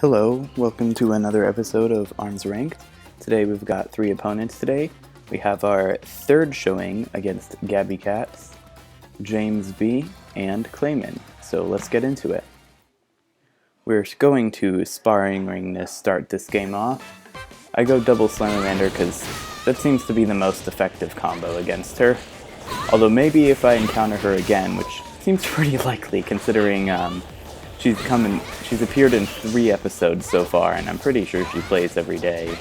Hello, welcome to another episode of Arms Ranked. Today we've got 3 opponents today. We have our third showing against Gabby Katz, James B, and Clayman. So let's get into it. We're going to sparring ring to start this game off. I go double Salamander because that seems to be the most effective combo against her. Although maybe if I encounter her again, which seems pretty likely considering she's appeared in 3 episodes so far, and I'm pretty sure she plays every day.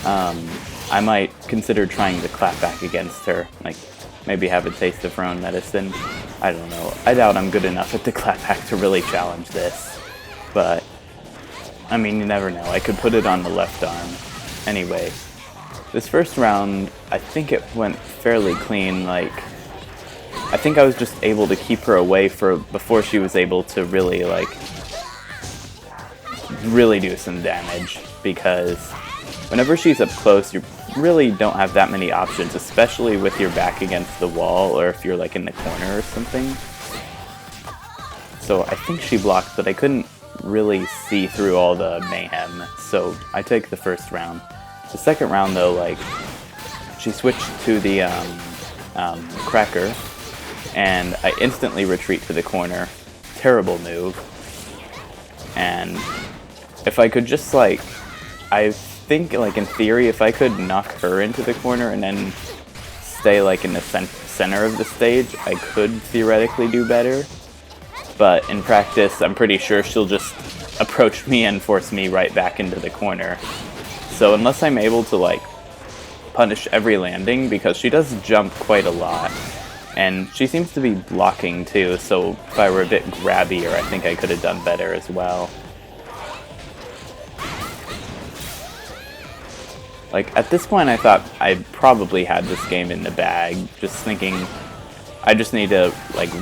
I might consider trying to clap back against her, like maybe have a taste of her own medicine. I don't know. I doubt I'm good enough at the clap back to really challenge this, but I mean, you never know. I could put it on the left arm. Anyway, this first round, I think it went fairly clean. I think I was just able to keep her away before she was able to really do some damage, because whenever she's up close, you really don't have that many options, especially with your back against the wall or if you're like in the corner or something. So I think she blocked, but I couldn't really see through all the mayhem, so I take the first round. The second round though, she switched to the cracker, and I instantly retreat to the corner. Terrible move. And if I could just I think in theory, if I could knock her into the corner and then stay in the center of the stage, I could theoretically do better. But in practice, I'm pretty sure she'll just approach me and force me right back into the corner. So unless I'm able to punish every landing, because she does jump quite a lot, and she seems to be blocking too, so if I were a bit grabbier, I think I could have done better as well. At this point, I thought I probably had this game in the bag, just thinking I just need to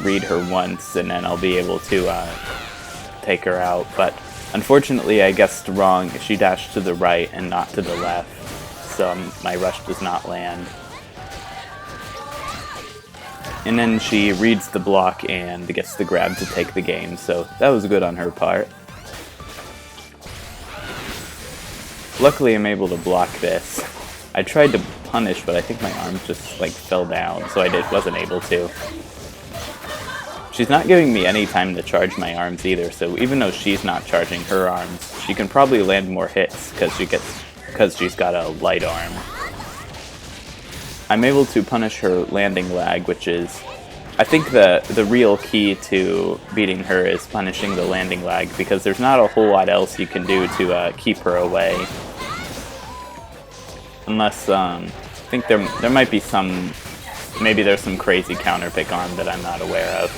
read her once and then I'll be able to take her out. But unfortunately, I guessed wrong. She dashed to the right and not to the left, so my rush does not land. And then she reads the block and gets the grab to take the game, so that was good on her part. Luckily, I'm able to block this. I tried to punish, but I think my arms just fell down, so I wasn't able to. She's not giving me any time to charge my arms either, so even though she's not charging her arms, she can probably land more hits because she's got a light arm. I'm able to punish her landing lag, which is, I think the real key to beating her is punishing the landing lag, because there's not a whole lot else you can do to keep her away. Unless, I think there might be maybe there's some crazy counter pick on that I'm not aware of.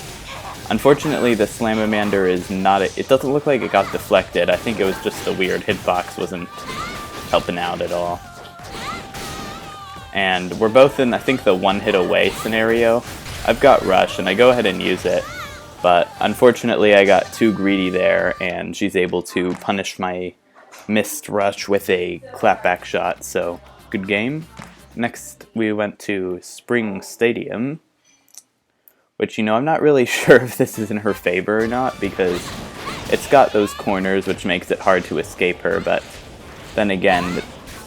Unfortunately, the Salamander is not, it doesn't look like it got deflected. I think it was just the weird hitbox wasn't helping out at all. And we're both in, I think, the one hit away scenario. I've got rush, and I go ahead and use it, but unfortunately I got too greedy there, and she's able to punish my missed rush with a clapback shot, so good game. Next, we went to Spring Stadium, which, I'm not really sure if this is in her favor or not, because it's got those corners, which makes it hard to escape her, but then again,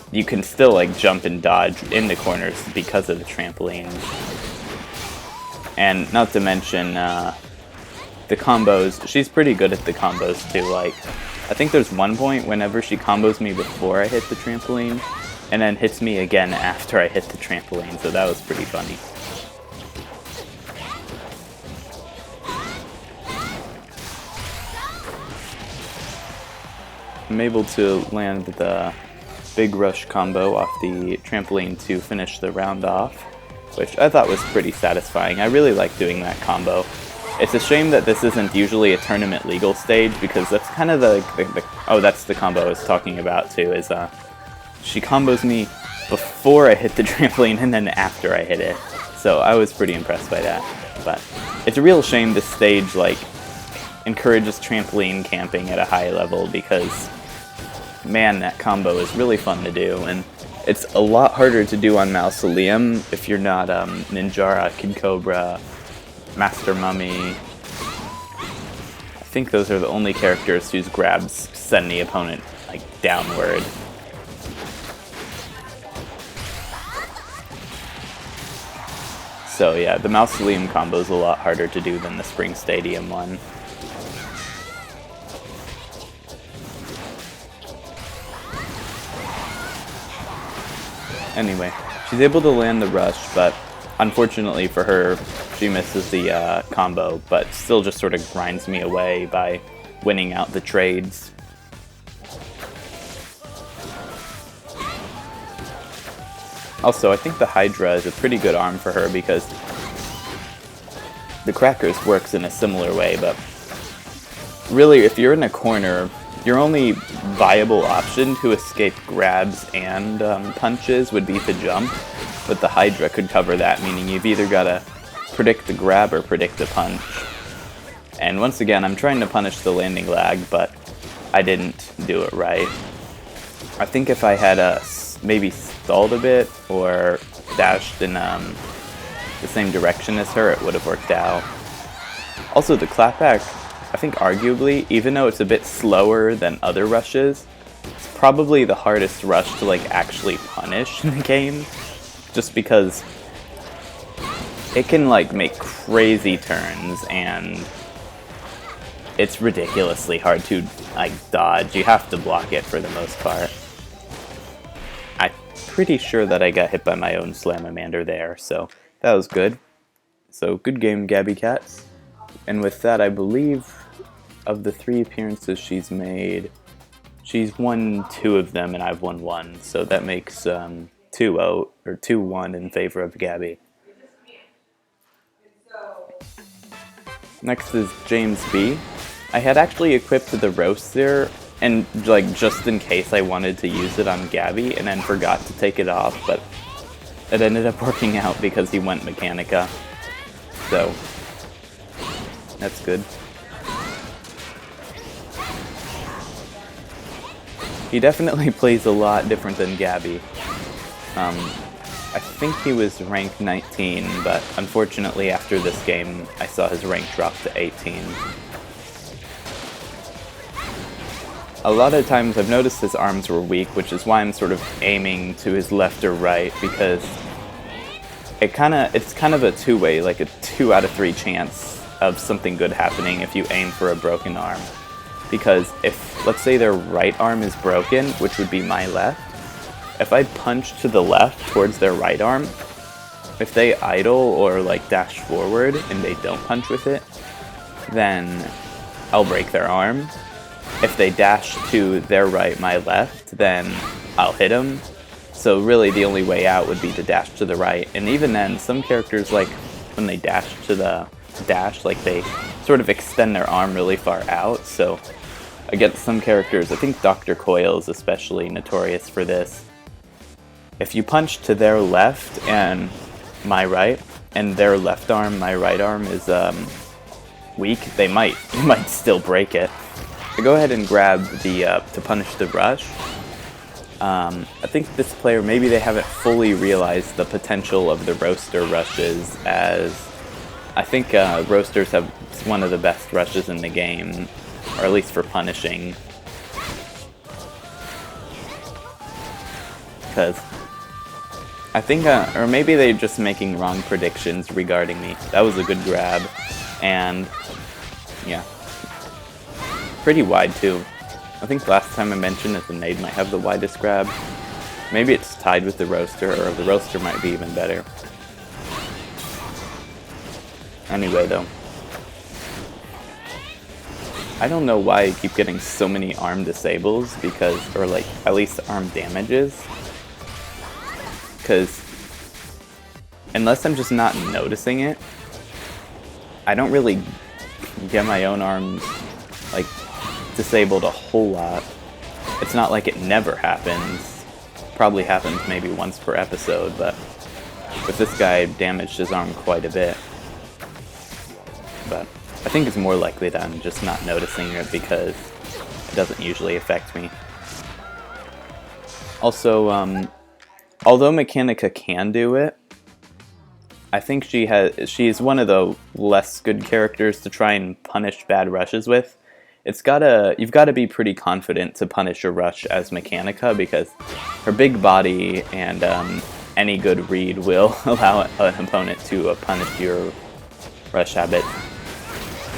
you can still jump and dodge in the corners because of the trampolines. And not to mention the combos. She's pretty good at the combos too. I think there's one point whenever she combos me before I hit the trampoline, and then hits me again after I hit the trampoline, so that was pretty funny. I'm able to land the big rush combo off the trampoline to finish the round off, which I thought was pretty satisfying. I really like doing that combo. It's a shame that this isn't usually a tournament legal stage, because that's kind of that's the combo I was talking about too, is she combos me before I hit the trampoline and then after I hit it. So I was pretty impressed by that. But it's a real shame this stage encourages trampoline camping at a high level, because man, that combo is really fun to do, and it's a lot harder to do on Mausoleum if you're not Ninjara, Kid Cobra, Master Mummy. I think those are the only characters whose grabs send the opponent, like, downward. So yeah, the Mausoleum combo is a lot harder to do than the Spring Stadium one. Anyway, she's able to land the rush, but unfortunately for her, she misses the combo, but still just sort of grinds me away by winning out the trades. Also, I think the Hydra is a pretty good arm for her because the Crackers works in a similar way, but really, if you're in a corner, your only viable option to escape grabs and punches would be to jump, but the Hydra could cover that, meaning you've either got to predict the grab or predict the punch. And once again, I'm trying to punish the landing lag, but I didn't do it right. I think if I had maybe stalled a bit or dashed in the same direction as her, it would have worked out. Also, the clapback, I think arguably, even though it's a bit slower than other rushes, it's probably the hardest rush to like actually punish in the game, just because it can like make crazy turns and it's ridiculously hard to like dodge. You have to block it for the most part. I'm pretty sure that I got hit by my own Slamamander there, so that was good. So good game, Gabby Cats. And with that, I believe of the 3 appearances she's made, she's won 2 of them and I've won 1, so that makes 2-0 or 2-1 in favor of Gabby. Next is James B. I had actually equipped the Roaster, and like just in case I wanted to use it on Gabby, and then forgot to take it off, but it ended up working out because he went Mechanica. So that's good. He definitely plays a lot different than Gabby. I think he was rank 19, but unfortunately after this game I saw his rank drop to 18. A lot of times I've noticed his arms were weak, which is why I'm sort of aiming to his left or right, because it's kind of a two-way, like a 2 out of 3 chance of something good happening if you aim for a broken arm. Because if, let's say their right arm is broken, which would be my left, if I punch to the left towards their right arm, if they idle or like dash forward and they don't punch with it, then I'll break their arm. If they dash to their right, my left, then I'll hit them. So really the only way out would be to dash to the right. And even then, some characters, like when they dash to the dash, like they sort of extend their arm really far out. So against some characters, I think Dr. Coyle is especially notorious for this. If you punch to their left and my right, and their left arm, my right arm is weak, you might still break it. I go ahead and grab the to punish the rush. I think this player, maybe they haven't fully realized the potential of the roaster rushes, as I think roasters have one of the best rushes in the game, or at least for punishing. Because I think, or maybe they're just making wrong predictions regarding me. That was a good grab, and yeah. Pretty wide too. I think last time I mentioned that the nade might have the widest grab. Maybe it's tied with the roaster, or the roaster might be even better. Anyway though, I don't know why I keep getting so many arm disables, because, or like at least arm damages, because unless I'm just not noticing it, I don't really get my own arms like disabled a whole lot. It's not like it never happens. Probably happens maybe once per episode, but with this guy, I damaged his arm quite a bit. But I think it's more likely that I'm just not noticing it because it doesn't usually affect me. Also, although Mechanica can do it, I think she's one of the less good characters to try and punish bad rushes with, you've gotta be pretty confident to punish a rush as Mechanica, because her big body and any good read will allow an opponent to punish your rush habit.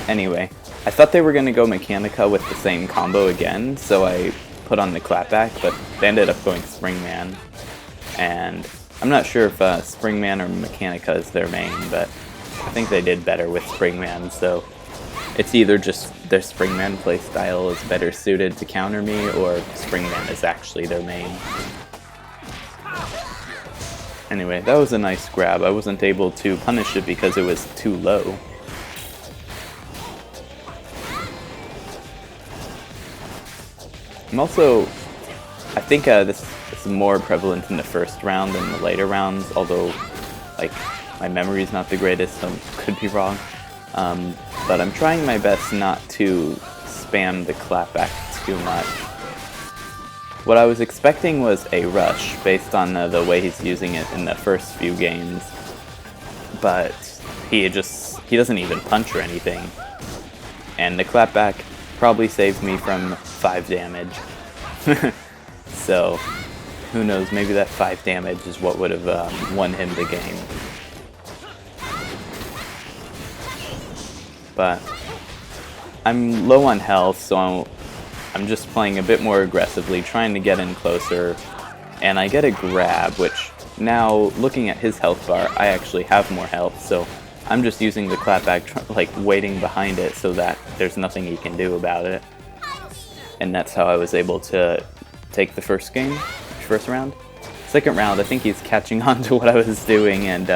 Anyway, I thought they were gonna go Mechanica with the same combo again, so I put on the clapback, but they ended up going Springman. And I'm not sure if Springman or Mechanica is their main, but I think they did better with Springman, so it's either just their Springman playstyle is better suited to counter me, or Springman is actually their main. Anyway, that was a nice grab. I wasn't able to punish it because it was too low. I'm also, I think this is more prevalent in the first round than the later rounds, although like my memory is not the greatest, so I could be wrong. But I'm trying my best not to spam the clapback too much. What I was expecting was a rush based on the way he's using it in the first few games, but he doesn't even punch or anything. And the clapback probably saved me from 5 damage. So, who knows, maybe that 5 damage is what would have won him the game. But I'm low on health, so I'm just playing a bit more aggressively, trying to get in closer, and I get a grab, which now, looking at his health bar, I actually have more health, so I'm just using the clapback, like waiting behind it so that there's nothing he can do about it. And that's how I was able to take the first round. Second round, I think he's catching on to what I was doing, and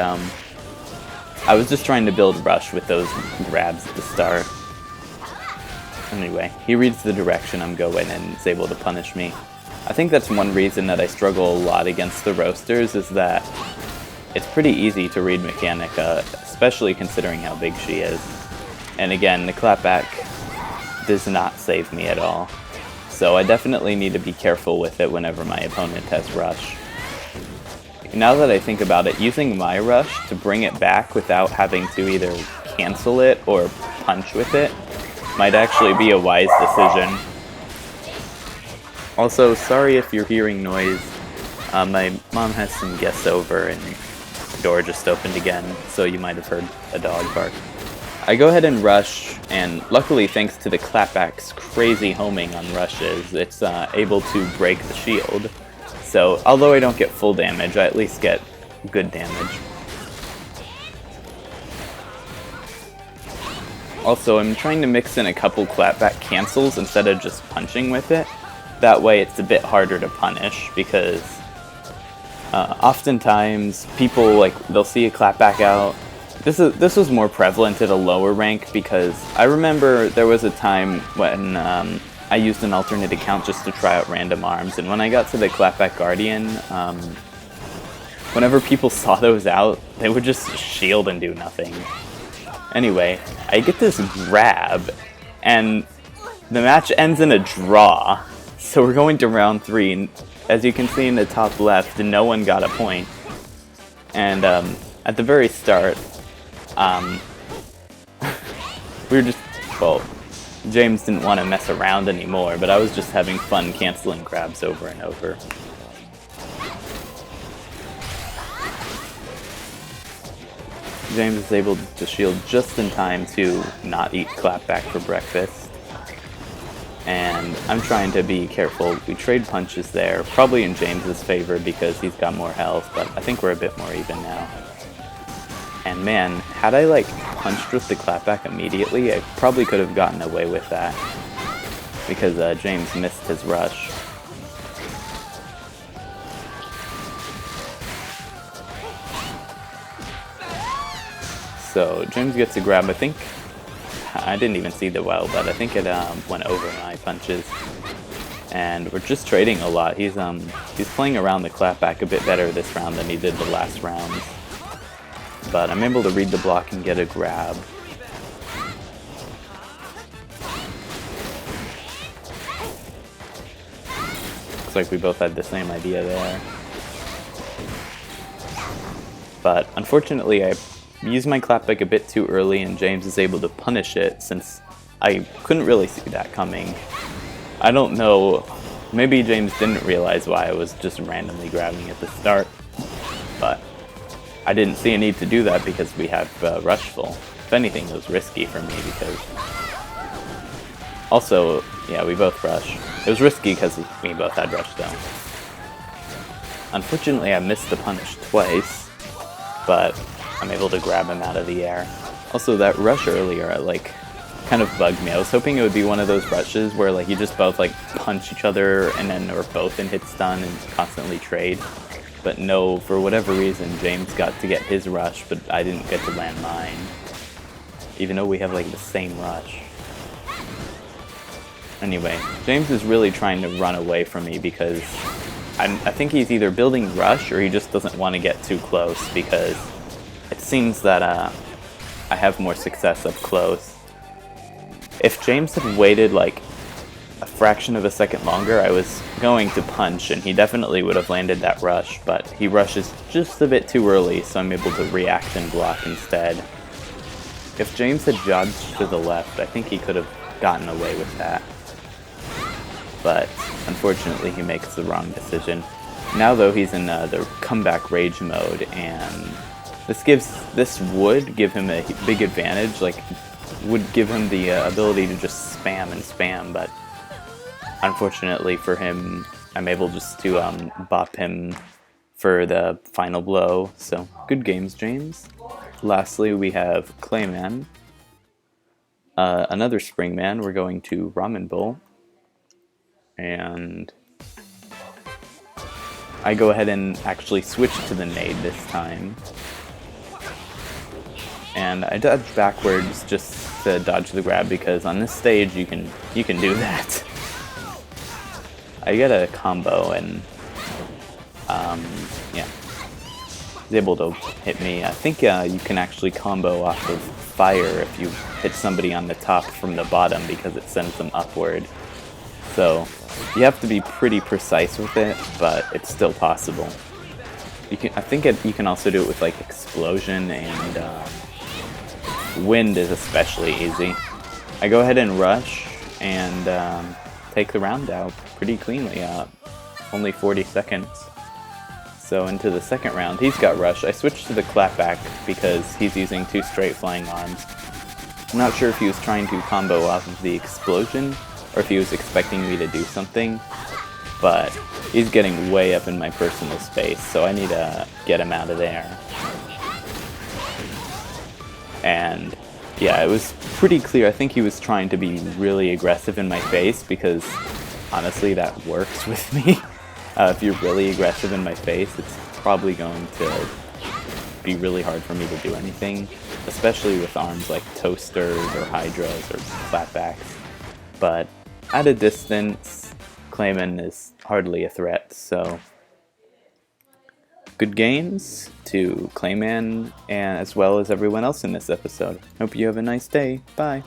I was just trying to build rush with those grabs at the start. Anyway, he reads the direction I'm going and is able to punish me. I think that's one reason that I struggle a lot against the roasters, is that it's pretty easy to read Mechanica, especially considering how big she is. And again, the clapback does not save me at all. So I definitely need to be careful with it whenever my opponent has rush. Now that I think about it, using my rush to bring it back without having to either cancel it or punch with it might actually be a wise decision. Also, sorry if you're hearing noise. My mom has some guests over and the door just opened again, so you might have heard a dog bark. I go ahead and rush, and luckily thanks to the clapback's crazy homing on rushes, it's able to break the shield. So, although I don't get full damage, I at least get good damage. Also, I'm trying to mix in a couple clapback cancels instead of just punching with it. That way it's a bit harder to punish, because oftentimes people, they'll see a clapback out. This was more prevalent at a lower rank, because I remember there was a time when I used an alternate account just to try out random arms, and when I got to the clapback guardian, whenever people saw those out, they would just shield and do nothing. Anyway, I get this grab, and the match ends in a draw. So we're going to round 3, and as you can see in the top left, no one got a point. And at the very start, we were just, well, James didn't want to mess around anymore, but I was just having fun canceling grabs over and over. James is able to shield just in time to not eat clapback for breakfast. And I'm trying to be careful. We trade punches there, probably in James's favor because he's got more health, but I think we're a bit more even now. And man, had I punched with the clapback immediately, I probably could have gotten away with that, because James missed his rush. So James gets a grab. I think I didn't even see the well, but I think it went over my punches. And we're just trading a lot. He's playing around the clapback a bit better this round than he did the last round. But I'm able to read the block and get a grab. Looks like we both had the same idea there. But unfortunately, I used my clapback a bit too early, and James is able to punish it since I couldn't really see that coming. I don't know, maybe James didn't realize why I was just randomly grabbing at the start, but I didn't see a need to do that because we have Rush full. If anything, it was risky for me because... Also, yeah, we both Rush. It was risky because we both had Rush though. Unfortunately, I missed the punish twice, but I'm able to grab him out of the air. Also, that Rush earlier, like, kind of bugged me. I was hoping it would be one of those rushes where, like, you just both, like, punch each other and then are both in hit stun and constantly trade. But no, for whatever reason, James got to get his Rush, but I didn't get to land mine. Even though we have, like, the same Rush. Anyway, James is really trying to run away from me because I think he's either building Rush or he just doesn't want to get too close because it seems that I have more success up close. If James had waited like a fraction of a second longer, I was going to punch and he definitely would have landed that Rush, but he rushes just a bit too early, so I'm able to react and block instead. If James had dodged to the left, I think he could have gotten away with that. But unfortunately he makes the wrong decision. Now though he's in the comeback rage mode, and this would give him a big advantage, like would give him the ability to just spam and spam, but unfortunately for him I'm able just to bop him for the final blow. So good games, James. Lastly we have Clayman, another Springman. We're going to Ramen Bowl. And I go ahead and actually switch to the nade this time. And I dodge backwards just to dodge the grab because on this stage you can do that. I get a combo and yeah, he's able to hit me. I think you can actually combo off of fire if you hit somebody on the top from the bottom because it sends them upward. So you have to be pretty precise with it, but it's still possible. You can also do it with like explosion, and wind is especially easy. I go ahead and rush and take the round out pretty cleanly. Only 40 seconds. So into the second round, he's got rush. I switched to the clapback because he's using 2 straight flying arms. I'm not sure if he was trying to combo off of the explosion or if he was expecting me to do something, but he's getting way up in my personal space, so I need to get him out of there. And yeah, it was pretty clear. I think he was trying to be really aggressive in my face because honestly that works with me. If you're really aggressive in my face, it's probably going to be really hard for me to do anything, especially with arms like toasters or hydras or clapbacks. But at a distance, Clayman is hardly a threat, so good games to Clayman and as well as everyone else in this episode. Hope you have a nice day. Bye.